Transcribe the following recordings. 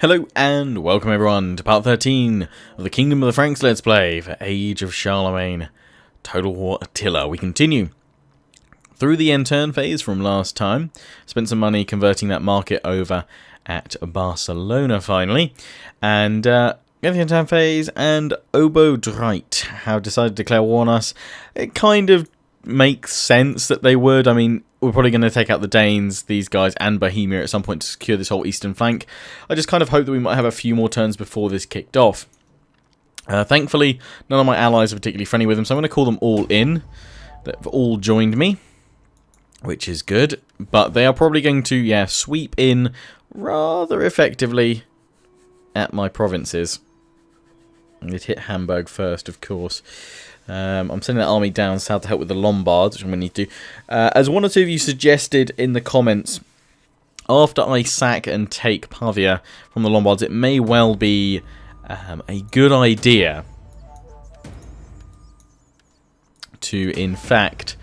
Hello and welcome everyone to part 13 of the Kingdom of the Franks Let's Play for Age of Charlemagne Total War Attila. We continue through the end turn phase from last time. Spent some money converting that market over at Barcelona finally. And the end turn phase, and Obodrite have decided to declare war on us. It kind of makes sense that they would. I mean, we're probably going to take out the Danes, these guys, and Bohemia at some point to secure this whole eastern flank. I just kind of hope that we might have a few more turns before this kicked off. Thankfully, none of my allies are particularly friendly with them, so I'm going to call them all in. They've all joined me, which is good. But they are probably going to, sweep in rather effectively at my provinces. They'd hit Hamburg first, of course. I'm sending that army down south to help with the Lombards, which I'm going to need to do. As one or two of you suggested in the comments, after I sack and take Pavia from the Lombards, it may well be a good idea to, in fact,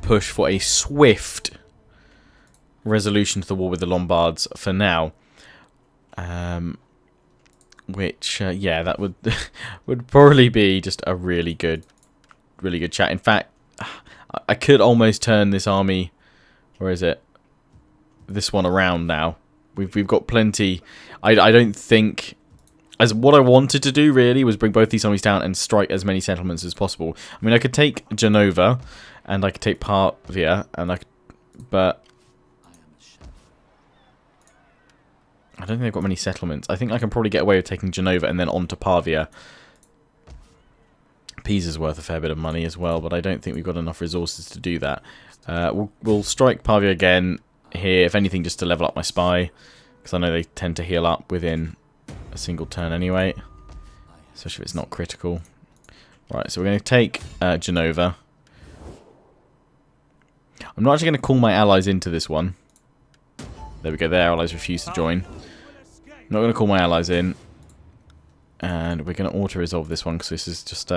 push for a swift resolution to the war with the Lombards for now. Which, that would probably be just a really good chat. In fact, I could almost turn this army, where is it? This one around now. We've got plenty. I don't think, as what I wanted to do really was bring both these armies down and strike as many settlements as possible. I mean, I could take Genova, and I could take Pavia, but I don't think they've got many settlements. I think I can probably get away with taking Genova and then on to Pavia. Pisa's worth a fair bit of money as well, but I don't think we've got enough resources to do that. We'll strike Pavia again here, if anything, just to level up my spy, because I know they tend to heal up within a single turn anyway, especially if it's not critical. Right, so we're going to take Genova. I'm not actually going to call my allies into this one. There we go, their allies refuse to join. I'm not going to call my allies in. And we're going to auto-resolve this one, because this is just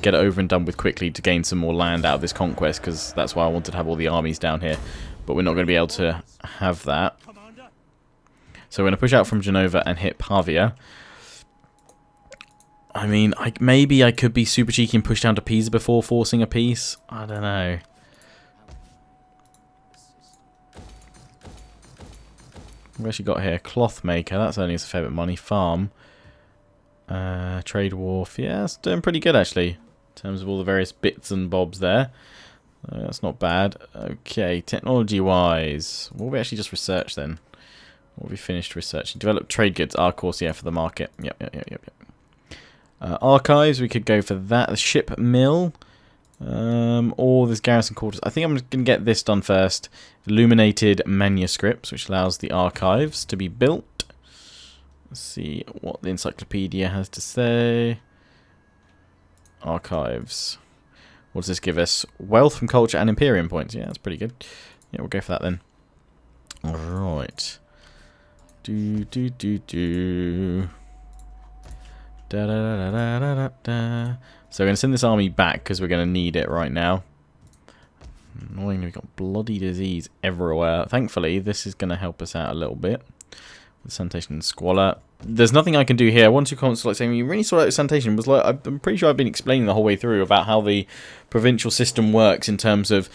get it over and done with quickly to gain some more land out of this conquest, because that's why I wanted to have all the armies down here. But we're not going to be able to have that. So we're going to push out from Genova and hit Pavia. I mean, maybe I could be super cheeky and push down to Pisa before forcing a peace. I don't know. We've actually got here cloth maker. That's earning us a fair bit of money. Farm, trade wharf. Yeah, it's doing pretty good actually in terms of all the various bits and bobs there. That's not bad. Okay, technology-wise, what have we actually just researched then? What have we finished researching? Develop trade goods. Of course, yeah, for the market. Yep. Archives. We could go for that. The ship mill. Or this garrison quarters. I think I'm going to get this done first. Illuminated manuscripts, which allows the archives to be built. Let's see what the encyclopedia has to say. Archives. What does this give us? Wealth from culture and Imperium points. Yeah, that's pretty good. Yeah, we'll go for that then. Alright. Da da da da da da da. So we're going to send this army back because we're going to need it right now. Annoyingly, we've got bloody disease everywhere. Thankfully, this is going to help us out a little bit. With sanitation and squalor. There's nothing I can do here. One or two comments like saying, you really saw out sanitation. Was like, I'm pretty sure I've been explaining the whole way through about how the provincial system works in terms of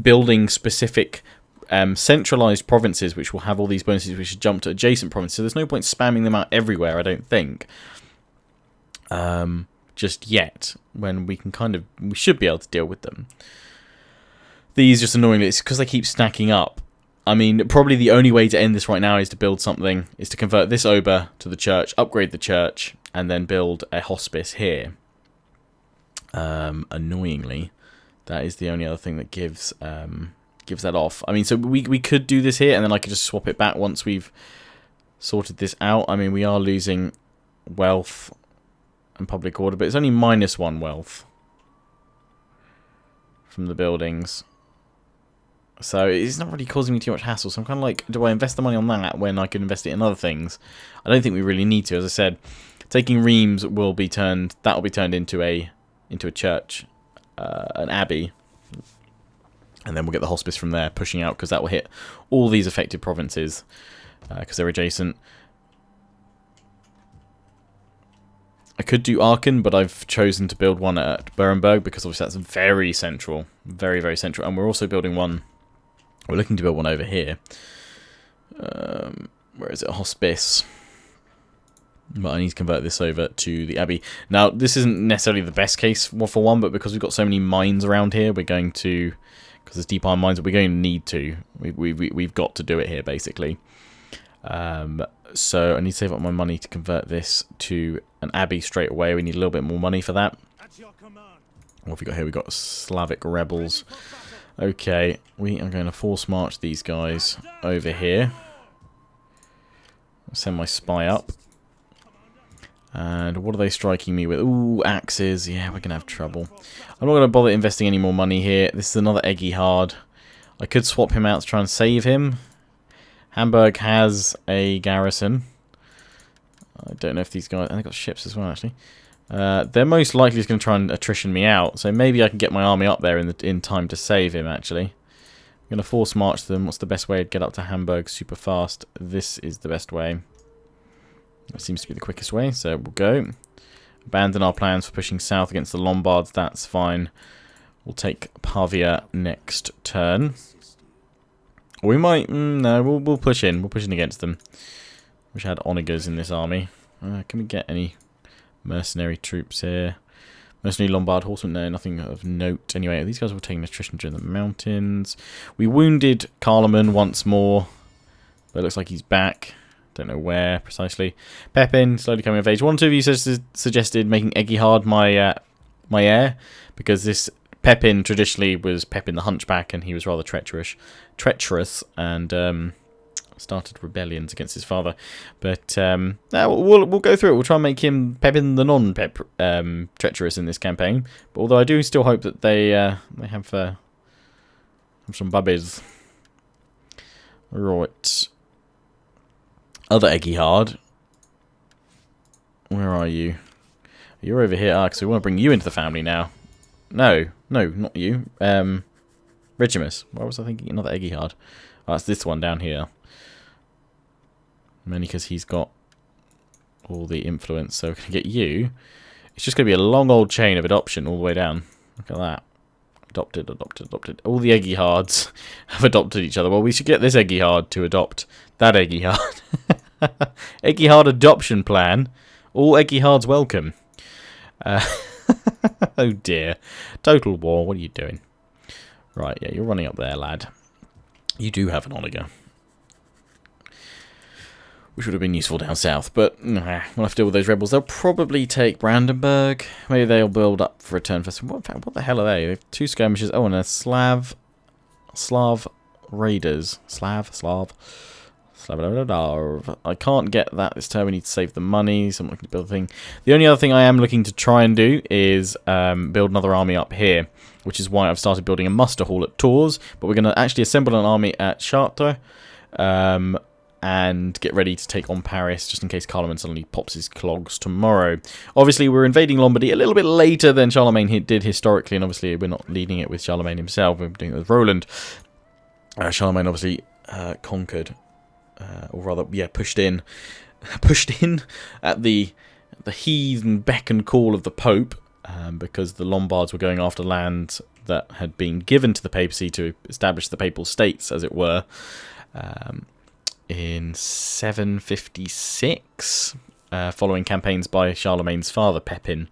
building specific centralized provinces, which will have all these bonuses which should jump to adjacent provinces. So there's no point spamming them out everywhere, I don't think. Just yet, when we should be able to deal with them. These just annoyingly, it's because they keep stacking up. I mean, probably the only way to end this right now is to build something, is to convert this Ober to the church, upgrade the church, and then build a hospice here. Annoyingly, that is the only other thing that gives that off. I mean, so we could do this here, and then I could just swap it back once we've sorted this out. I mean, we are losing wealth and public order, but it's only -1 wealth from the buildings. So it's not really causing me too much hassle. So I'm kind of like, do I invest the money on that when I could invest it in other things? I don't think we really need to. As I said, taking Reims will be turned into a church, an abbey, and then we'll get the hospice from there, pushing out, because that will hit all these affected provinces because they're adjacent. I could do Aachen, but I've chosen to build one at Nuremberg because obviously that's very central. Very, very central. And we're also building one... We're looking to build one over here. Where is it? Hospice. But I need to convert this over to the Abbey. Now, this isn't necessarily the best case for one, but because we've got so many mines around here, we're going to... Because there's deep iron mines, we're going to need to. We've got to do it here, basically. So I need to save up my money to convert this to an Abbey straight away. We need a little bit more money for that. What have we got here? We've got Slavic rebels. Okay, we are going to force march these guys over here. I'll send my spy up. And what are they striking me with? Ooh, axes. Yeah, we're going to have trouble. I'm not going to bother investing any more money here. This is another Eggy Hard. I could swap him out to try and save him. Hamburg has a garrison. I don't know if these guys... They've got ships as well, actually. They're most likely just going to try and attrition me out. So maybe I can get my army up there in time to save him, actually. I'm going to force march them. What's the best way to get up to Hamburg super fast? This is the best way. That seems to be the quickest way, so we'll go. Abandon our plans for pushing south against the Lombards. That's fine. We'll take Pavia next turn. We might... no, we'll push in. We'll push in against them. Wish I had onagers in this army. Can we get any mercenary troops here? Mercenary Lombard horsemen? No, nothing of note. Anyway, these guys were taking attrition during the mountains. We wounded Charlemagne once more. But it looks like he's back. Don't know where precisely. Pepin, slowly coming of age. One or two of you suggested making Eggy Hard my heir. Because this Pepin traditionally was Pepin the Hunchback, and he was rather treacherous, and started rebellions against his father. But we'll go through it. We'll try and make him Pepin the non-treacherous in this campaign. But although I do still hope that they have some bubbies. Right. Other Eggy Hard. Where are you? You're over here. Because we want to bring you into the family now. No, not you. Regimus. Why was I thinking another Eggy Hard? Oh, it's this one down here. Mainly because he's got all the influence. So we're going to get you. It's just going to be a long old chain of adoption all the way down. Look at that. Adopted. All the Eggy Hards have adopted each other. Well, we should get this Eggy Hard to adopt that Eggy Hard. Eggy Hard adoption plan. All Eggy Hards welcome. Oh dear. Total war. What are you doing? Right, yeah, you're running up there, lad. You do have an onager. Which would have been useful down south, but we'll have to deal with those rebels. They'll probably take Brandenburg. Maybe they'll build up for a turn for... What the hell are they? They have two skirmishes. Oh, and they're Slav raiders. Slav. I can't get that this turn. We need to save the money, so I'm looking to build a thing. The only other thing I am looking to try and do is build another army up here, which is why I've started building a muster hall at Tours. But we're going to actually assemble an army at Chartres and get ready to take on Paris, just in case Charlemagne suddenly pops his clogs tomorrow. Obviously, we're invading Lombardy a little bit later than Charlemagne did historically, and obviously we're not leading it with Charlemagne himself. We're doing it with Roland. Charlemagne obviously conquered. Or rather, yeah, pushed in at the heave and beck and call of the Pope, because the Lombards were going after land that had been given to the papacy to establish the papal states, as it were, in 756, following campaigns by Charlemagne's father, Pepin.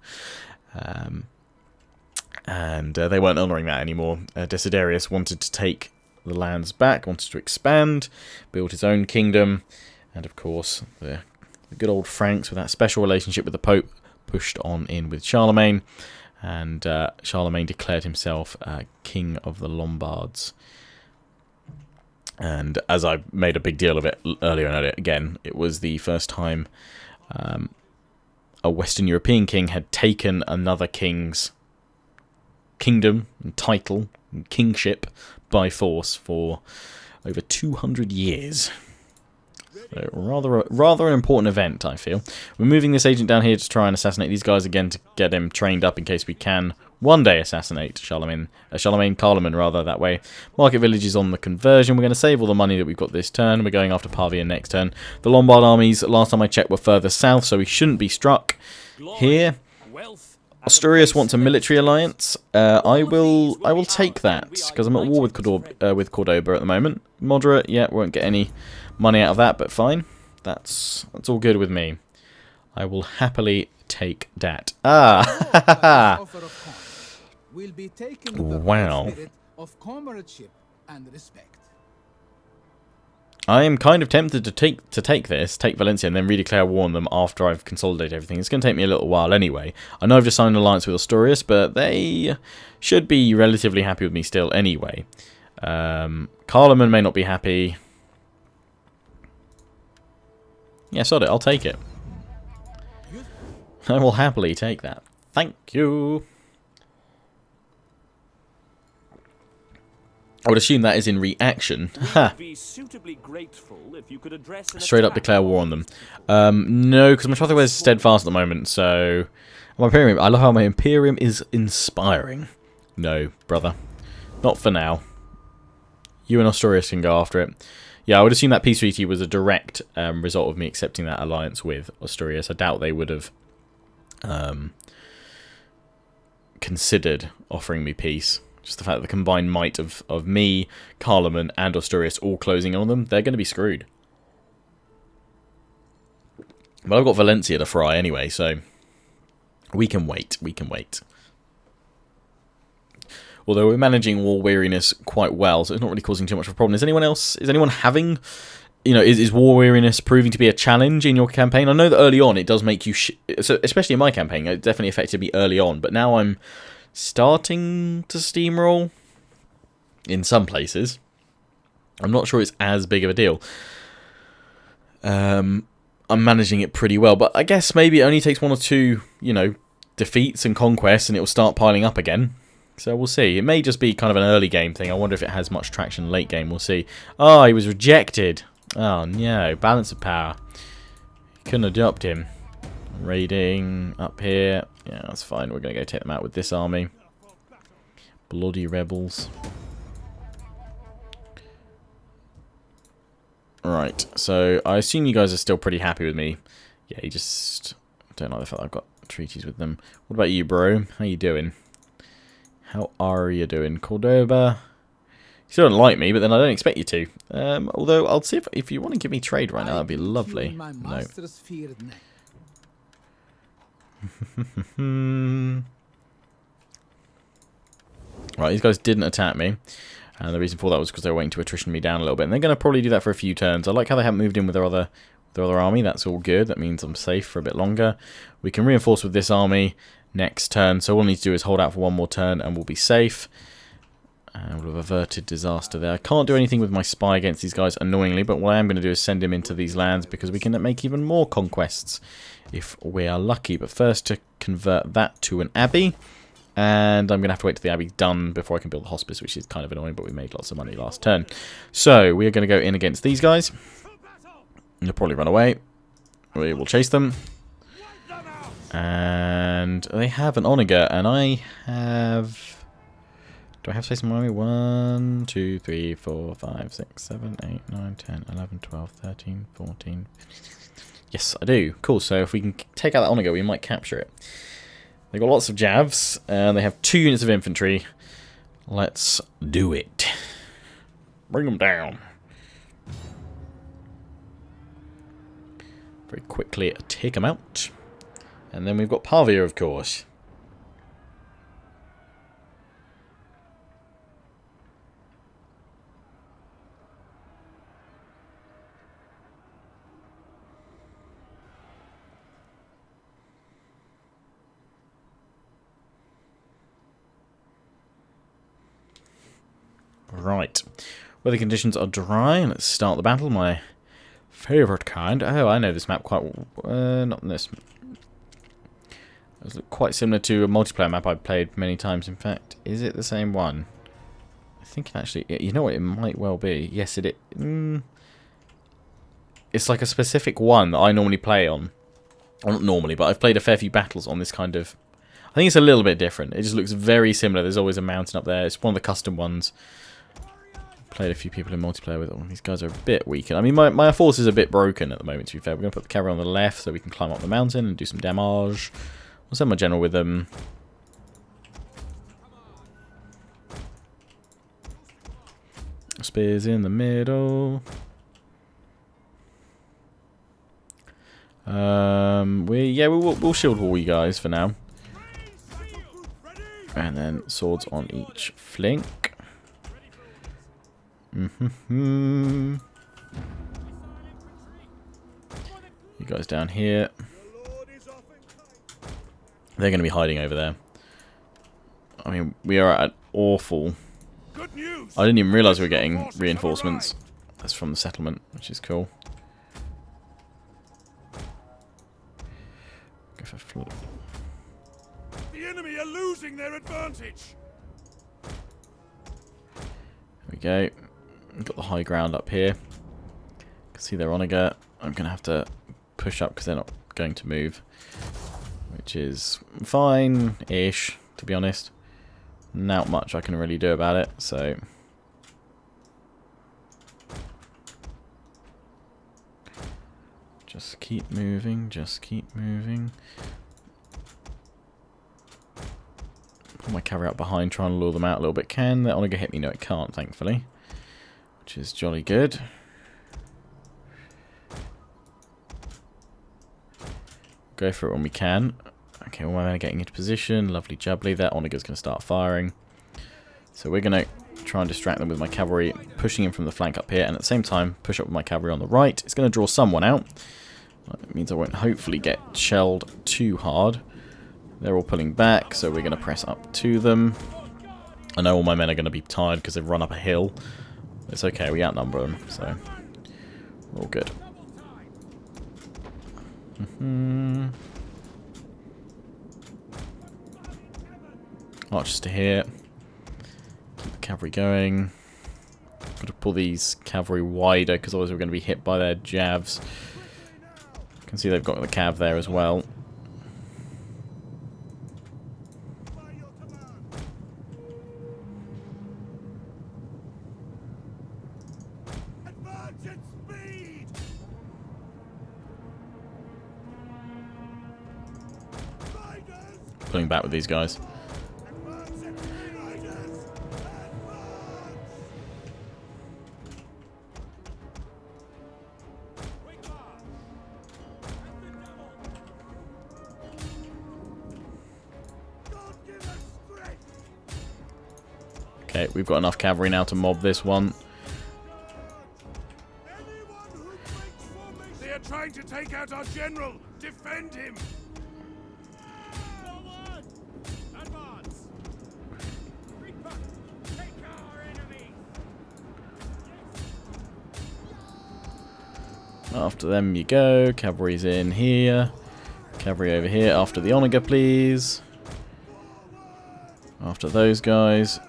And they weren't honouring that anymore. Desiderius wanted to take the lands back, wanted to expand, build his own kingdom, and of course the good old Franks, with that special relationship with the Pope, pushed on in with Charlemagne, and Charlemagne declared himself King of the Lombards. And as I made a big deal of it earlier, again, it was the first time a Western European king had taken another king's kingdom and title and kingship by force for over 200 years. So rather an important event, I feel. We're moving this agent down here to try and assassinate these guys again, to get him trained up in case we can one day assassinate Charlemagne, rather, that way. Market village is on the conversion. We're going to save all the money that we've got this turn. We're going after Pavia next turn. The Lombard armies, last time I checked, were further south, so we shouldn't be struck. here. Asturias wants a military alliance. I will take that because I'm at war with Cordoba at the moment. Moderate, yeah, won't get any money out of that, but fine. That's all good with me. I will happily take that. Ah, wow. I am kind of tempted to take Valencia, and then redeclare war on them after I've consolidated everything. It's going to take me a little while anyway. I know I've just signed an alliance with Asturias, but they should be relatively happy with me still anyway. Charlemagne may not be happy. Yeah, sod it. I'll take it. I will happily take that. Thank you. I would assume that is in reaction. Straight up declare war on them. No, because my Trothow is steadfast at the moment, so... My Imperium, I love how my Imperium is inspiring. No, brother. Not for now. You and Asturias can go after it. Yeah, I would assume that peace treaty was a direct result of me accepting that alliance with Asturias. I doubt they would have considered offering me peace. Just the fact that the combined might of me, Charlemagne, and Asturias all closing on them, they're going to be screwed. But I've got Valencia to fry anyway, so we can wait. We can wait. Although we're managing war weariness quite well, so it's not really causing too much of a problem. Is anyone having, you know, is war weariness proving to be a challenge in your campaign? I know that early on it does make you, so especially in my campaign, it definitely affected me early on, but now I'm starting to steamroll in some places. I'm not sure it's as big of a deal. I'm managing it pretty well, but I guess maybe it only takes 1 or 2, you know, defeats and conquests and it will start piling up again. So we'll see. It may just be kind of an early game thing. I wonder if it has much traction late game. We'll see. Oh, he was rejected. Oh no, balance of power. Couldn't adopt him. Raiding up here. Yeah, that's fine. We're going to go take them out with this army. Bloody rebels. Right, so I assume you guys are still pretty happy with me. Yeah, you just don't like the fact that I've got treaties with them. What about you, bro? How you doing? How are you doing? Cordoba? You still don't like me, but then I don't expect you to. Although, I'll see if you want to give me trade right now, that'd be lovely. No. Right, these guys didn't attack me. And the reason for that was because they were waiting to attrition me down a little bit. And they're going to probably do that for a few turns. I like how they haven't moved in with their other army. That's all good. That means I'm safe for a bit longer. We can reinforce with this army next turn. So all we need to do is hold out for one more turn and we'll be safe. And we'll have averted disaster there. I can't do anything with my spy against these guys, annoyingly. But what I am going to do is send him into these lands because we can make even more conquests if we are lucky. But first to convert that to an abbey. And I'm going to have to wait till the abbey's done before I can build a hospice, which is kind of annoying, but we made lots of money last turn. So, we are going to go in against these guys. They'll probably run away. We will chase them. And they have an onager, and I have... Do I have space in my army? 1, 2, 3, 4, 5, 6, 7, 8, 9, 10, 11, 12, 13, 14... Yes, I do. Cool, so if we can take out that onager, we might capture it. They've got lots of javs, and they have 2 units of infantry. Let's do it. Bring them down. Very quickly take them out. And then we've got Pavia, of course. Right. Weather conditions are dry. Let's start the battle. My favourite kind. Oh, I know this map quite well. Not this. It's quite similar to a multiplayer map I've played many times. In fact, is it the same one? I think actually... You know what? It might well be. Yes, it is. It's like a specific one that I normally play on. Well, not normally, but I've played a fair few battles on this kind of... I think it's a little bit different. It just looks very similar. There's always a mountain up there. It's one of the custom ones. played a few people in multiplayer with them. These guys are a bit weaker. I mean, my force is a bit broken at the moment, to be fair. We're going to put the cavalry on the left so we can climb up the mountain and do some damage. We'll send my general with them. Spears in the middle. We'll shield wall you guys for now. And then swords on each flank. You guys down here. They're going to be hiding over there. I mean, we are at awful. I didn't even realise we were getting reinforcements. That's from the settlement, which is cool. Go for flood. The enemy are losing their advantage. There we go. We've got the high ground up here. You can see they're on again. I'm going to have to push up because they're not going to move. Which is fine-ish, to be honest. Not much I can really do about it, so... Just keep moving, just keep moving. Put my cavalry up behind, trying to lure them out a little bit. Can that Onager hit me? No, it can't, thankfully. Which is jolly good. Go for it when we can. Okay, all my men are getting into position. Lovely jubbly there. Onager's going to start firing. So we're going to try and distract them with my cavalry, pushing in from the flank up here, and at the same time push up with my cavalry on the right. It's going to draw someone out. That means I won't hopefully get shelled too hard. They're all pulling back, so we're going to press up to them. I know all my men are going to be tired because they've run up a hill. It's okay, we outnumber them, so we're all good. Archers to here. Keep the cavalry going. Got to pull these cavalry wider because otherwise we're going to be hit by their jabs. You can see they've got the cav there as well. Pulling back with these guys. Okay, we've got enough cavalry now to mob this one. They are trying to take out our general. Defend him. After them you go. Cavalry's in here. Cavalry over here. After the Onager, please. After those guys.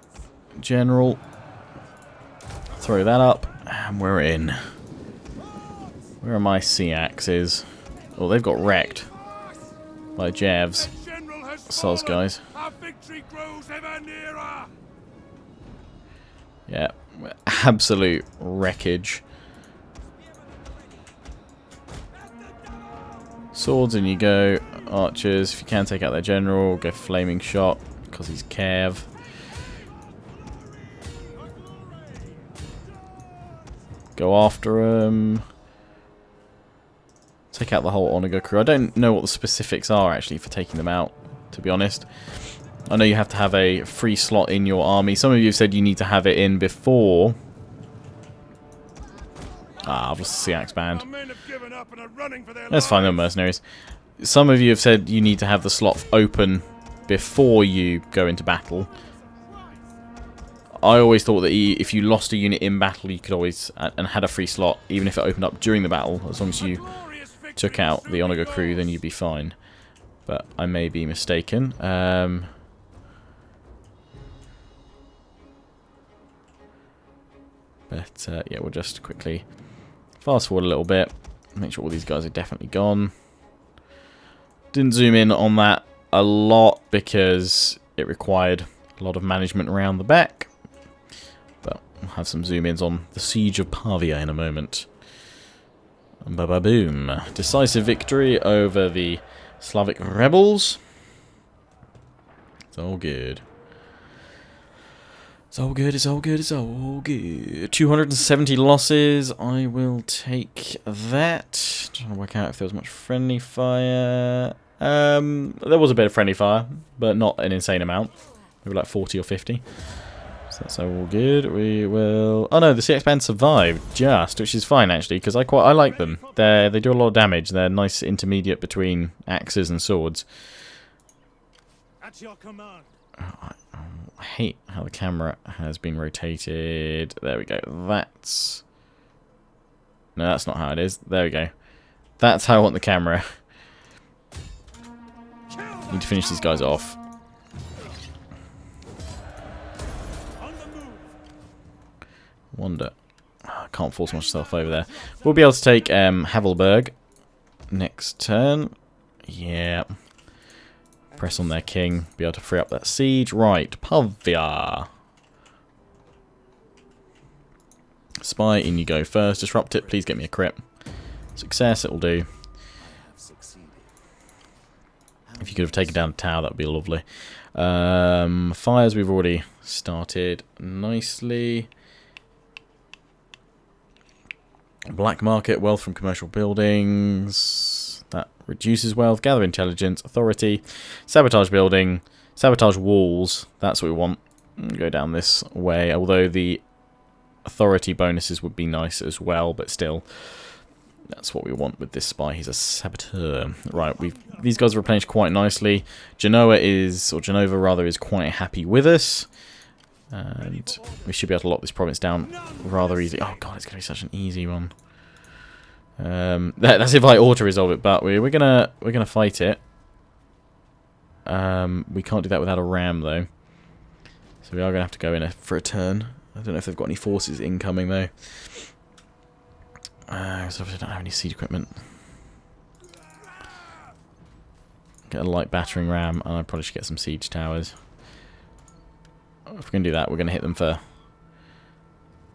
General. Throw that up. And we're in. Where are my sea axes? Oh, they've got wrecked by Javs. Soz, guys. Yeah. Absolute wreckage. Swords in you go. Archers, if you can take out their general, go flaming shot because he's Cav. Go after him. Take out the whole Onager crew. I don't know what the specifics are actually for taking them out, to be honest. I know you have to have a free slot in your army. Some of you have said you need to have it in before. Ah, I've lost the Sea Axe band. Let's find them mercenaries. Some of you have said you need to have the slot open before you go into battle. I always thought that if you lost a unit in battle, you could always, and had a free slot, even if it opened up during the battle, as long as you took out the Onager crew, then you'd be fine. But I may be mistaken. But yeah, we'll just quickly fast forward a little bit. Make sure all these guys are definitely gone. Didn't zoom in on that a lot because it required a lot of management around the back. But We'll have some zoom-ins on the siege of Pavia in a moment. Ba-ba-boom. Decisive victory over the Slavic rebels. It's all good. It's all good, it's all good, it's all good. 270 losses. I will take that. Trying to work out if there was much friendly fire. There was a bit of friendly fire, but not an insane amount. Maybe like 40 or 50. So that's all good. We will... Oh no, the CX band survived just, which is fine actually, because I like them. They do a lot of damage. They're nice intermediate between axes and swords. At your command. I hate how the camera has been rotated. There we go. That's... No, that's not how it is. There we go. That's how I want the camera. Need to finish these guys off. Wonder. I can't force myself over there. We'll be able to take Havelberg next turn. Yeah. Press on their king. Be able to free up that siege. Right. Pavia. Spy, in you go first. Disrupt it. Please get me a crit. Success. It'll do. If you could have taken down a tower, that would be lovely. Fires we've already started nicely. Black market, wealth from commercial buildings. That reduces wealth. Gather intelligence, authority, sabotage building, sabotage walls. That's what we want. Go down this way. Although the authority bonuses would be nice as well, but still, that's what we want with this spy. He's a saboteur. Right, these guys are replenished quite nicely. Genova is quite happy with us. And we should be able to lock this province down rather easily. Oh god, it's going to be such an easy one. That's if I auto-resolve it, but we're gonna fight it. We can't do that without a ram though. So we are going to have to go in for a turn. I don't know if they've got any forces incoming though. So I don't have any siege equipment. Get a light battering ram, and I probably should get some siege towers. If we're going to do that, we're going to hit them for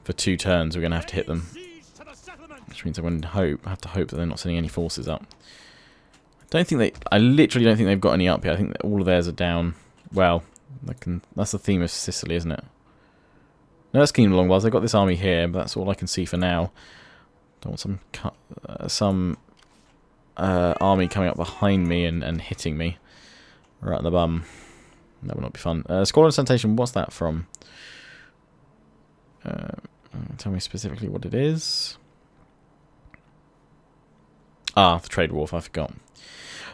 2 turns. We're going to have to hit them, which means I have to hope that they're not sending any forces up. I literally don't think they've got any up here. I think that all of theirs are down. Well, that's the theme of Sicily, isn't it? No, that's Kingdom of Longbows. They've got this army here, but that's all I can see for now. Don't want some army coming up behind me and hitting me right in the bum. That would not be fun. Squadron Sanitation, what's that from? Tell me specifically what it is. Ah, the Trade Wharf, I forgot.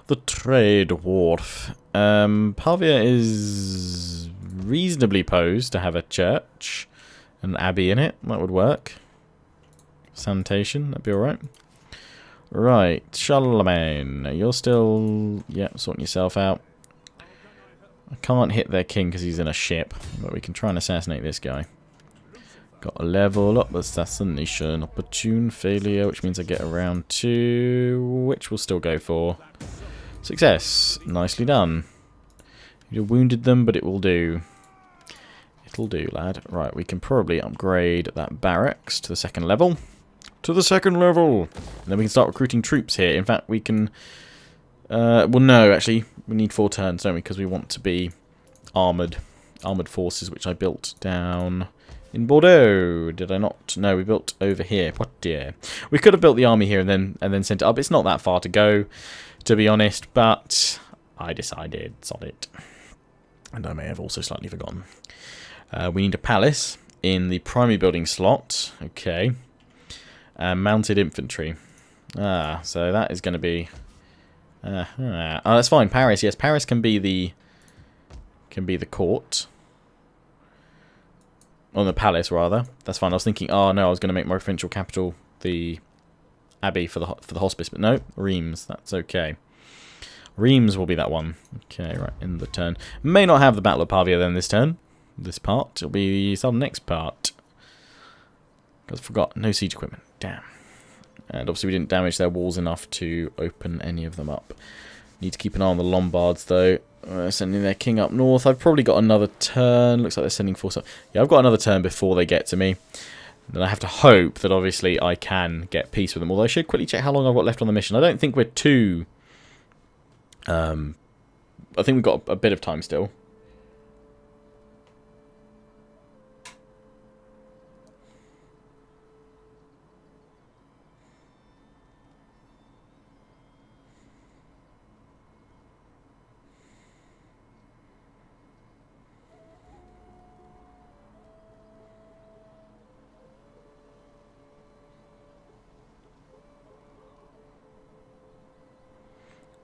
The Trade Wharf. Pavia is reasonably posed to have a church, an abbey in it. That would work. Sanitation, that'd be alright. Right, Charlemagne. You're still, sorting yourself out. I can't hit their king because he's in a ship, but we can try and assassinate this guy. Got a level up assassination. Opportune failure, which means I get around 2, which we'll still go for. Success. Nicely done. You wounded them, but it will do. It'll do, lad. Right, we can probably upgrade that barracks to the 2nd level. To the 2nd level! And then we can start recruiting troops here. In fact, we can... well, no, actually, we need 4 turns, don't we? Because we want to be armoured forces, which I built down in Bordeaux. Did I not? No, we built over here. What dear? We could have built the army here and then sent it up. It's not that far to go, to be honest, but I decided, sod it. And I may have also slightly forgotten. We need a palace in the primary building slot. Okay. Mounted infantry. So that is going to be... oh, that's fine. Paris, yes, Paris can be the court. On the palace, rather. That's fine. I was thinking, oh no, I was going to make my provincial capital the abbey for the hospice, but no, Reims. That's okay. Reims will be that one. Okay, right, in the turn. May not have the Battle of Pavia then this turn. This part. It'll be some next part. Because I forgot. No siege equipment. Damn. And obviously we didn't damage their walls enough to open any of them up. Need to keep an eye on the Lombards, though. Sending their king up north. I've probably got another turn. Looks like they're sending force up. Yeah, I've got another turn before they get to me. Then I have to hope that, obviously, I can get peace with them. Although I should quickly check how long I've got left on the mission. I don't think we're too... I think we've got a bit of time still.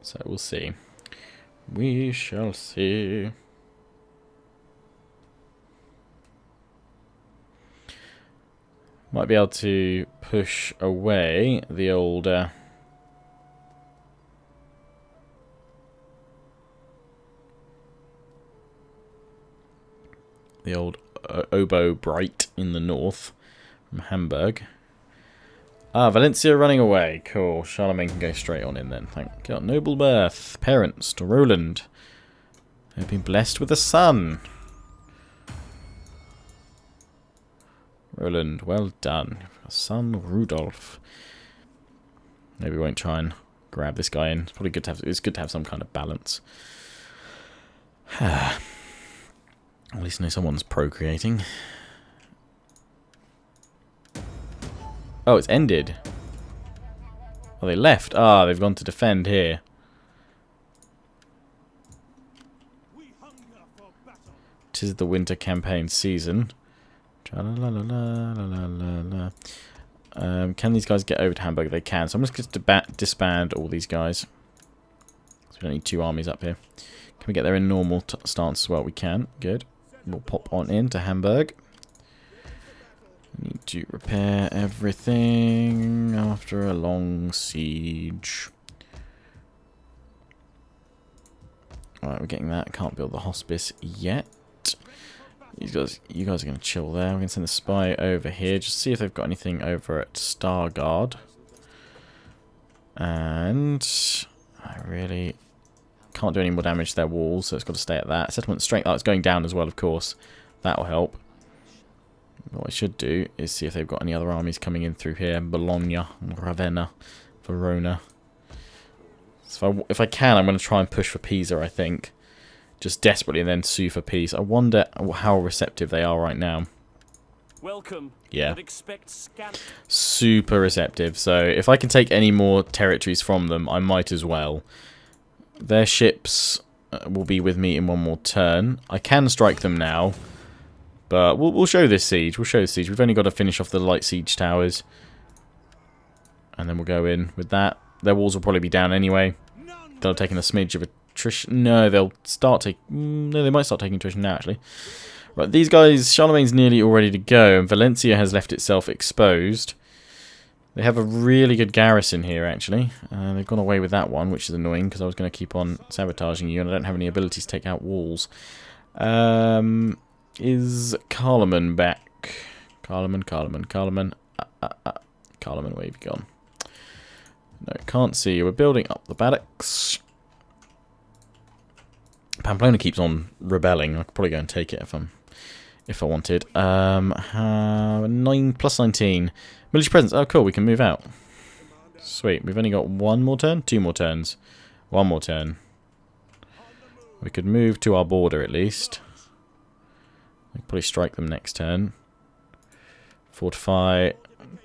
So we'll see. We shall see. Might be able to push away the old... the old Oboe Bright in the north from Hamburg. Ah, Valencia running away. Cool. Charlemagne can go straight on in then. Thank God. Noble birth. Parents to Roland. They've been blessed with a son. Roland, well done. A son, Rudolph. Maybe we won't try and grab this guy in. It's probably good to have. It's good to have some kind of balance. At least know someone's procreating. Oh, it's ended. Oh, they left. Ah, they've gone to defend here. Tis the winter campaign season. Can these guys get over to Hamburg? They can. So I'm just going to disband all these guys. So we don't need two armies up here. Can we get there in normal stance as well? We can. Good. We'll pop on into Hamburg. Need to repair everything after a long siege. Alright, we're getting that. Can't build the hospice yet. You guys are going to chill there. We're going to send a spy over here. Just see if they've got anything over at Stargard. And I really can't do any more damage to their walls, so it's got to stay at that. Settlement strength. Oh, it's going down as well, of course. That will help. What I should do is see if they've got any other armies coming in through here. Bologna, Ravenna, Verona. So if I can, I'm going to try and push for Pisa, I think. Just desperately, and then sue for peace. I wonder how receptive they are right now. Welcome. Yeah. Super receptive. So if I can take any more territories from them, I might as well. Their ships will be with me in one more turn. I can strike them now. But we'll show this siege. We'll show the siege. We've only got to finish off the light siege towers. And then we'll go in with that. Their walls will probably be down anyway. They'll have taken a smidge of attrition. No, they'll start taking... No, they might start taking attrition now, actually. Right, these guys... Charlemagne's nearly all ready to go. And Valencia has left itself exposed. They have a really good garrison here, actually. They've gone away with that one, which is annoying, because I was going to keep on sabotaging you, and I don't have any abilities to take out walls. Is Charlemagne back? Charlemagne, where have you gone? No, can't see you. We're building up the barracks. Pamplona keeps on rebelling. I could probably go and take it if I wanted. 9 plus 19. Military presence. Oh, cool. We can move out. Sweet. We've only got one more turn? 2 more turns. 1 more turn. We could move to our border at least. We could probably strike them next turn. Fortify.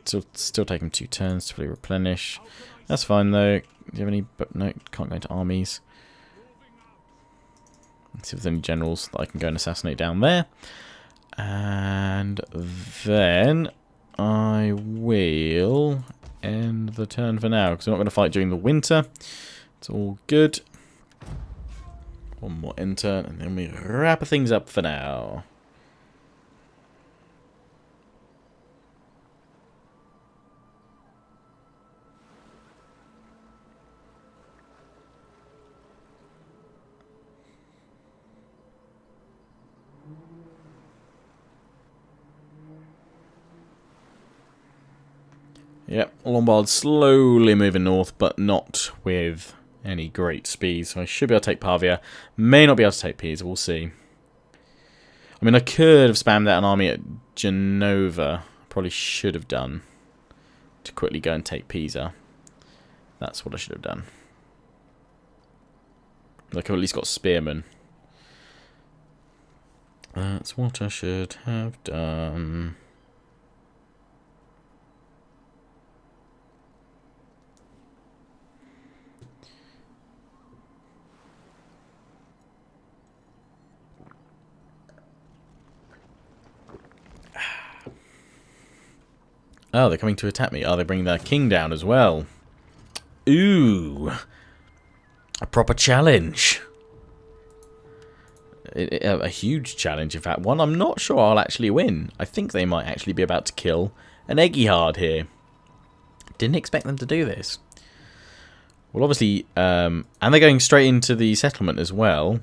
Still take them 2 turns to fully replenish. That's fine though. Do you have any... No, can't go into armies. Let's see if there's any generals that I can go and assassinate down there. And then I will end the turn for now, because we're not going to fight during the winter. It's all good. One more end turn, and then we wrap things up for now. Yep, Lombard's slowly moving north, but not with any great speed, so I should be able to take Pavia. May not be able to take Pisa, we'll see. I mean, I could have spammed out an army at Genova. Probably should have done. To quickly go and take Pisa. That's what I should have done. Like, I've at least got Spearmen. That's what I should have done. Oh, they're coming to attack me. Oh, they're bringing their king down as well. Ooh. A proper challenge. A huge challenge, in fact. One I'm not sure I'll actually win. I think they might actually be about to kill an Eggihard here. Didn't expect them to do this. Well, obviously, and they're going straight into the settlement as well,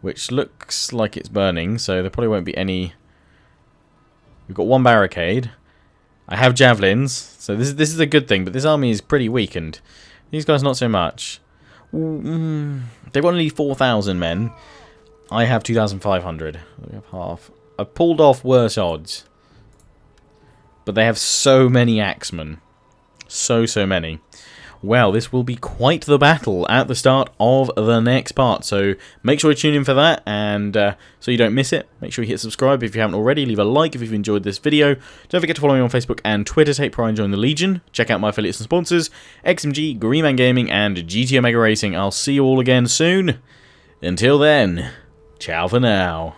which looks like it's burning, so there probably won't be any... We've got one barricade. I have javelins, so this is a good thing, but this army is pretty weakened. These guys not so much. They've got only 4,000 men. I have 2,500. We have half. I've pulled off worse odds. But they have so many axemen. So many. Well, this will be quite the battle at the start of the next part. So make sure you tune in for that, and so you don't miss it. Make sure you hit subscribe if you haven't already. Leave a like if you've enjoyed this video. Don't forget to follow me on Facebook and Twitter. Take pride and join the Legion. Check out my affiliates and sponsors, XMG, Greenman Gaming, and GT Omega Racing. I'll see you all again soon. Until then, ciao for now.